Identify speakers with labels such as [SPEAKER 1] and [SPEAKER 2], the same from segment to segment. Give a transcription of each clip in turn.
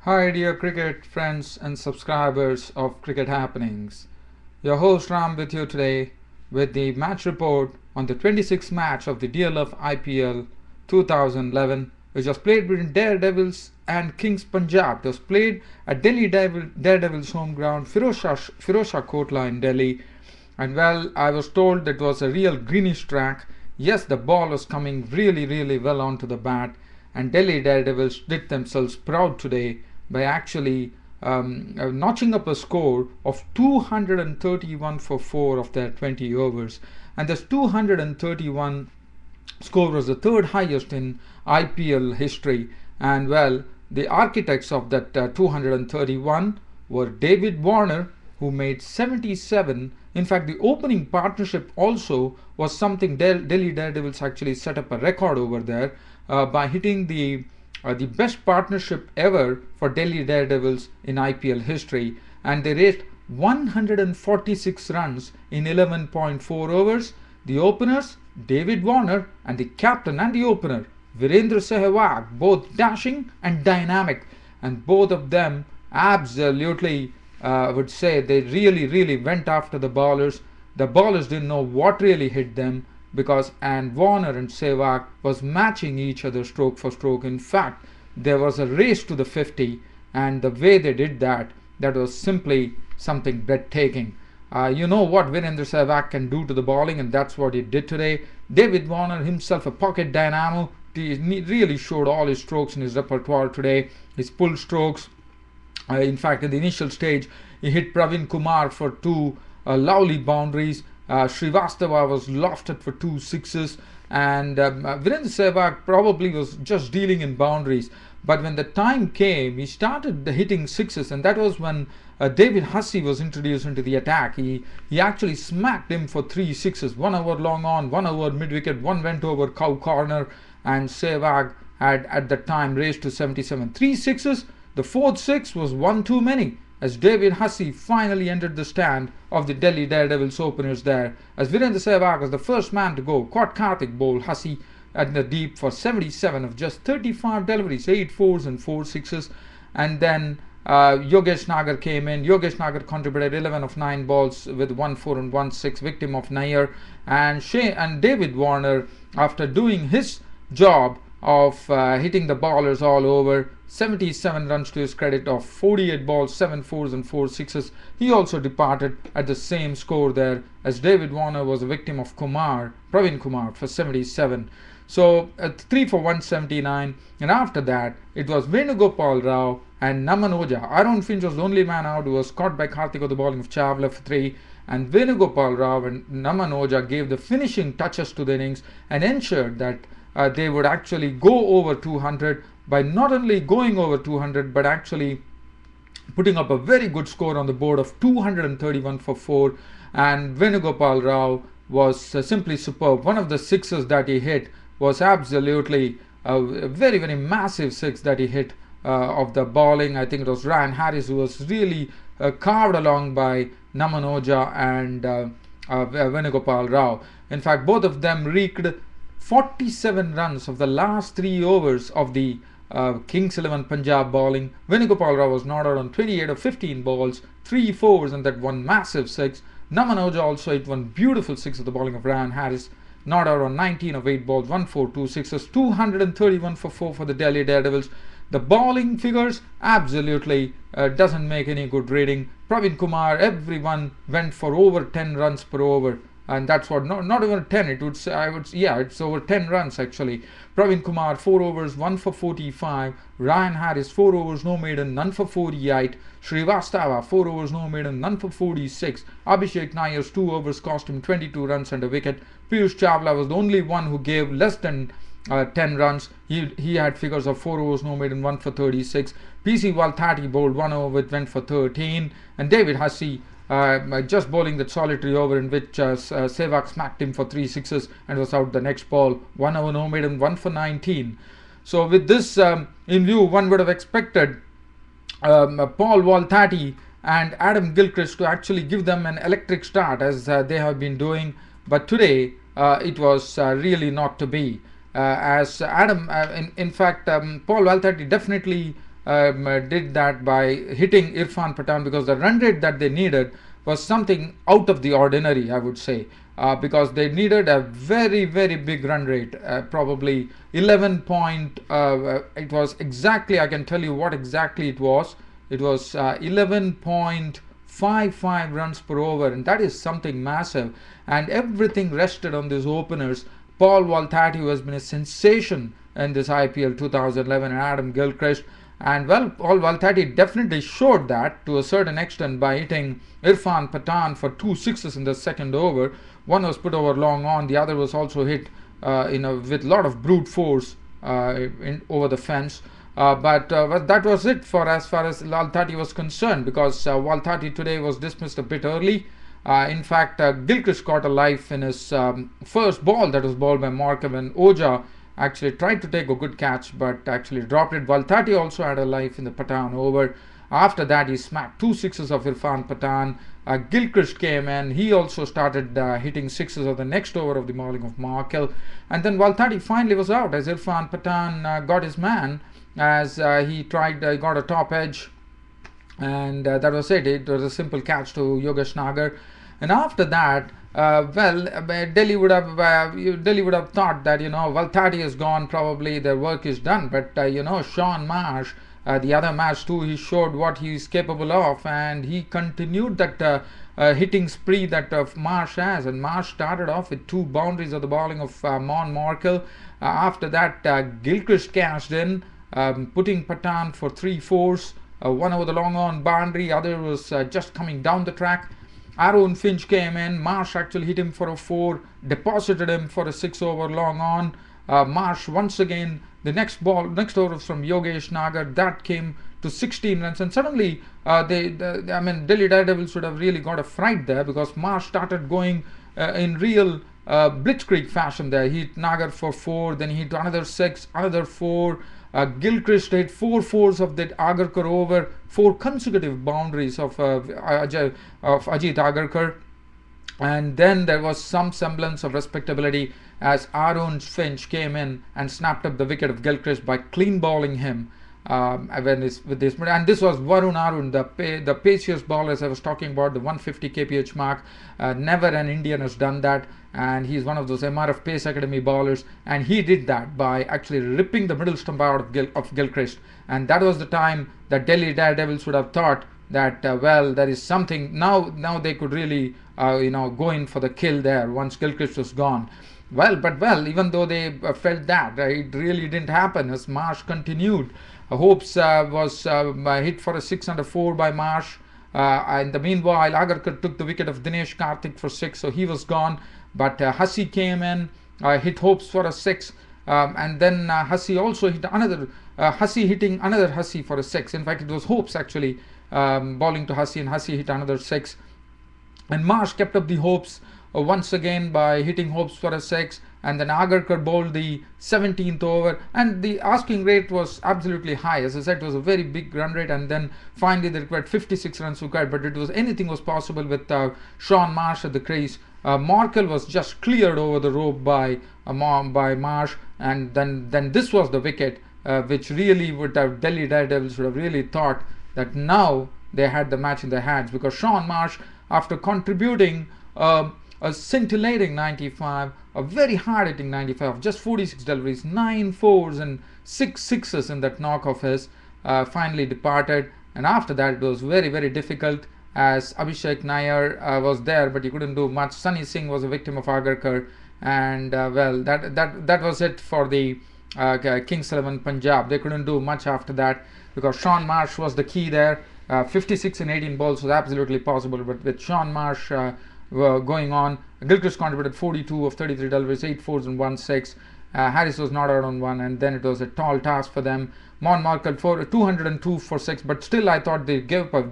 [SPEAKER 1] Hi, dear cricket friends and subscribers of Cricket Happenings. Your host Ram with you today with the match report on the 26th match of the DLF IPL 2011, which was played between Daredevils and Kings Punjab. It was played at Daredevils home ground, Firozshah Kotla in Delhi. And well, I was told that it was a real greenish track. Yes, the ball was coming really well onto the bat, and Delhi Daredevils did themselves proud today by actually notching up a score of 231 for 4 of their 20 overs. And this 231 score was the third highest in IPL history. And well, the architects of that 231 were David Warner, who made 77. In fact, the opening partnership also was something Delhi Daredevils actually set up a record over there by hitting the best partnership ever for Delhi Daredevils in IPL history, and they raised 146 runs in 11.4 overs. The openers, David Warner, and the captain and the opener, Virendra Sehwag, both dashing and dynamic, and both of them absolutely, I would say, they really went after the bowlers. The bowlers didn't know what really hit them, because and Warner and Sehwag was matching each other stroke for stroke. In fact, there was a race to the 50, and the way they did that, that was simply something breathtaking. You know what Virendra Sehwag can do to the bowling, and that's what he did today. David Warner himself, a pocket dynamo, he really showed all his strokes in his repertoire today. His pull strokes, in fact, in the initial stage, he hit Praveen Kumar for two lovely boundaries. Srivastava was lofted for two sixes, and Virendra Sehwag probably was just dealing in boundaries. But when the time came, he started hitting sixes, and that was when David Hussey was introduced into the attack. He actually smacked him for three sixes, 1 over long on, 1 over mid wicket, one went over cow corner, and Sehwag had at the time raised to 77. Three sixes. The fourth six was one too many, as David Hussey finally entered the stand of the Delhi Daredevils openers there, as Virendra Sehwag was the first man to go. Caught Karthik bowled Hussey at the deep for 77 of just 35 deliveries, 8 fours and 4 sixes. And then Yogesh Nagar came in. Yogesh Nagar contributed 11 of 9 balls with 1 4 and 1 6, victim of Nair. And David Warner, after doing his job of hitting the bowlers all over, 77 runs to his credit of 48 balls, 7 fours and 4 sixes. He also departed at the same score there, as David Warner was a victim of Praveen Kumar for 77. So 3 for 179, and after that it was Venugopal Rao and Namanoja. Aaron Finch was the only man out, who was caught by Karthik with the bowling of Chawla for 3, and Venugopal Rao and Namanoja gave the finishing touches to the innings and ensured that they would actually go over 200 by not only going over 200 but actually putting up a very good score on the board of 231 for 4. And Venugopal Rao was simply superb. One of the sixes that he hit was absolutely a very massive six that he hit of the bowling. I think it was Ryan Harris who was really carved along by Namanoja and Venugopal Rao. In fact, both of them reeked 47 runs of the last 3 overs of the Kings 11 Punjab bowling. Venugopal Rao was not out on 28 of 15 balls, 3 fours and that one massive 6. Namanoja also hit one beautiful 6 of the bowling of Ryan Harris, not out on 19 of 8 balls, 1 4, 2 sixes, 231 for 4 for the Delhi Daredevils. The bowling figures absolutely doesn't make any good reading. Praveen Kumar, everyone went for over 10 runs per over, and that's what, not even 10, it would say, it's over 10 runs actually. Praveen Kumar 4 overs, 1 for 45. Ryan Harris 4 overs, no maiden, none for 48. Srivastava 4 overs, no maiden, none for 46. Abhishek Nair's 2 overs cost him 22 runs and a wicket. Piyush Chawla was the only one who gave less than 10 runs. He had figures of 4 overs, no maiden, 1 for 36. PC Walthati bowled 1 over, it went for 13. And David Hussey just bowling that solitary over in which Sehwag smacked him for 3 sixes and was out the next ball. 1 over, no maiden, 1 for 19. So with this in view, one would have expected Paul Walthati and Adam Gilchrist to actually give them an electric start, as they have been doing. But today it was really not to be. As Adam, in fact, Paul Walthati definitely did that by hitting Irfan Pathan, because the run rate that they needed was something out of the ordinary, I would say, because they needed a very, very big run rate, probably 11 point, it was exactly, I can tell you what exactly it was. It was 11.55 runs per over, and that is something massive. And everything rested on these openers. Paul Valthati, who has been a sensation in this IPL 2011, and Adam Gilchrist. And well, Paul Valthati definitely showed that to a certain extent by hitting Irfan Pathan for 2 sixes in the second over. One was put over long on, the other was also hit with a lot of brute force over the fence. But that was it for as far as Valthati was concerned, because Valthati today was dismissed a bit early. In fact, Gilchrist caught a life in his first ball that was bowled by Markov, and Oja actually tried to take a good catch but actually dropped it. Valthati also had a life in the Pathan over. After that, he smacked 2 sixes of Irfan Pathan. Gilchrist came in. He also started hitting sixes of the next over of the bowling of Markell. And then Valthati finally was out as Irfan Pathan got his man, as he got a top edge. And that was it. It was a simple catch to Yogesh Nagar. And after that, Delhi would have thought that, Valthati is gone, probably their work is done. But Shaun Marsh, the other match too, he showed what he is capable of, and he continued that hitting spree that Marsh has. And Marsh started off with 2 boundaries of the bowling of Mon Markell. After that, Gilchrist cashed in, putting Pathan for 3 fours. One over the long on boundary, other was just coming down the track. Aaron Finch came in. Marsh actually hit him for a 4, deposited him for a 6 over long on. Marsh once again, the next over was from Yogesh Nagar, that came to 16 runs, and suddenly Delhi Daredevils would have really got a fright there, because Marsh started going in real blitzkrieg fashion there. He hit Nagar for 4, then he hit another 6, another 4. Gilchrist hit 4 fours of that Agarkar over, 4 consecutive boundaries of Ajit Agarkar. And then there was some semblance of respectability as Aaron Finch came in and snapped up the wicket of Gilchrist by clean bowling him. And this was Varun Arun, the paciest bowler, as I was talking about, the 150 kph mark. Never an Indian has done that, and he's one of those MRF Pace Academy bowlers, and he did that by actually ripping the middle stump out of Gilchrist. And that was the time that Delhi Daredevils would have thought that there is something now they could really go in for the kill there once Gilchrist was gone. Even though they felt that, it really didn't happen as Marsh continued. Hopes was hit for a 6 and a 4 by Marsh. In the meanwhile, Agarkar took the wicket of Dinesh Karthik for 6, so he was gone. But Hussey came in, hit Hopes for a 6, and then Hussey also hit another, Hussey hitting another Hussey for a 6. In fact, it was Hopes actually bowling to Hussey, and Hussey hit another 6. And Marsh kept up the hopes once again by hitting Hopes for a 6, and then Agarkar bowled the 17th over, and the asking rate was absolutely high. As I said, it was a very big run rate, and then finally they required 56 runs required, but anything was possible with Shaun Marsh at the crease. Markell was just cleared over the rope by Marsh, and then this was the wicket which really would have Delhi Daredevils would have really thought that now they had the match in their hands, because Shaun Marsh, after contributing a scintillating 95, a very hard-hitting 95, just 46 deliveries, 9 fours and 6 sixes in that knock of his, finally departed. And after that, it was very, very difficult, as Abhishek Nair was there, but he couldn't do much. Sunny Singh was a victim of Agarkar, and that was it for the Kings 11 Punjab. They couldn't do much after that, because Shaun Marsh was the key there. 56 in 18 balls was absolutely possible, but with Shaun Marsh going on, Gilchrist contributed 42 of 33 deliveries, 8 fours and 1 6. Harris was not out on 1, and then it was a tall task for them. Mon Markell for 202 for 6, but still I thought they gave a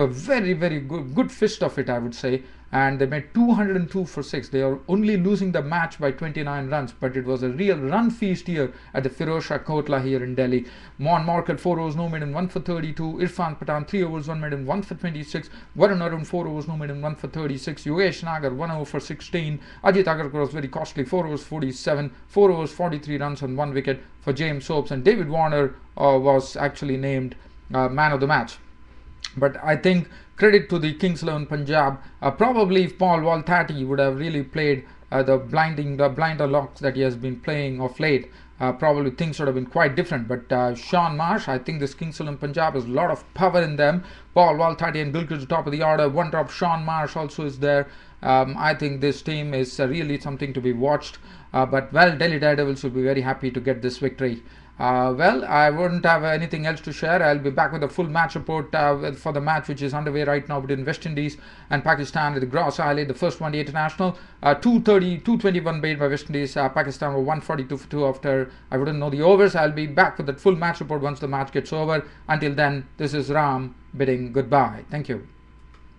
[SPEAKER 1] very, very good fist of it, I would say. and they made 202 for 6. They are only losing the match by 29 runs, but it was a real run feast here at the Firozshah Kotla here in Delhi. Mon Market 4 overs no maiden 1 for 32. Irfan Pathan 3 overs 1 maiden 1 for 26. Varun Arun 4 overs no maiden 1 for 36. Yogesh Nagar 1 over for 16. Ajit Agarkar was very costly, 4 overs 47. 4 overs 43 runs on 1 wicket for James Soaps, and David Warner was actually named man of the match. But I think credit to the Kings 11 Punjab. Probably if Paul Waltati would have really played the blinder locks that he has been playing of late, probably things would have been quite different. But Shaun Marsh, I think this Kings 11 Punjab has a lot of power in them. Paul Waltati and Gilchrist top of the order. One drop Shaun Marsh also is there. I think this team is really something to be watched. But well, Delhi Daredevils will be very happy to get this victory. Well, I wouldn't have anything else to share. I'll be back with a full match report for the match which is underway right now between West Indies and Pakistan at the Gross Islet, the first one-day international. 221 made by West Indies. Pakistan were 142 for 2 after I wouldn't know the overs. I'll be back with the full match report once the match gets over. Until then, this is Ram bidding goodbye. Thank you.